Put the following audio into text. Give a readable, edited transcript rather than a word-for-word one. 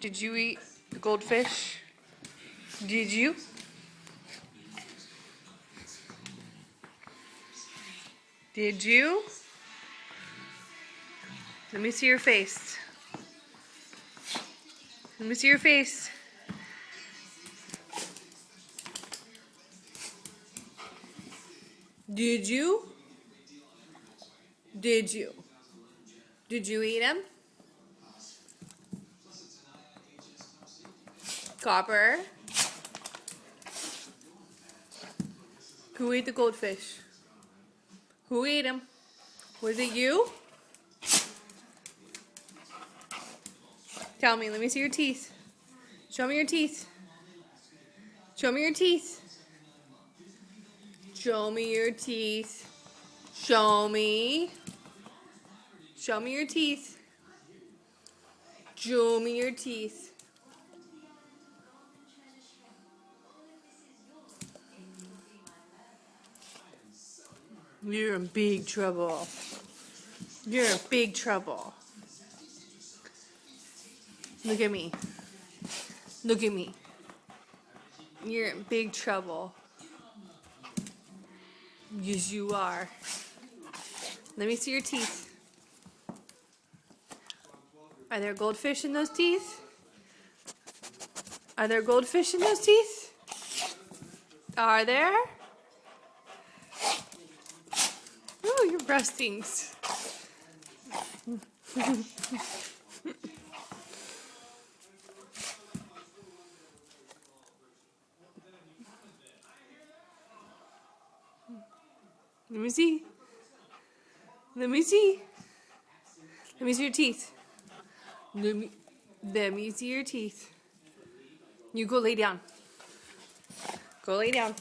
Did you eat the goldfish? Did you? Did you? Let me see your face. Let me see your face. Did you? Did you? Did you eat him? Copper? Who ate the goldfish? Who ate him? Was it you? Tell me, let me see your teeth. Show me your teeth. Show me your teeth. Show me your teeth. Show me. Show me your teeth. Show me your teeth. You're in big trouble. You're in big trouble. Look at me. Look at me. You're in big trouble. Yes, you are. Let me see your teeth. Are there goldfish in those teeth? Are there goldfish in those teeth? Are there? Ooh, your breath stinks. Let me see. Let me see. Let me see your teeth. Let me see your teeth. You go lay down. Go lay down.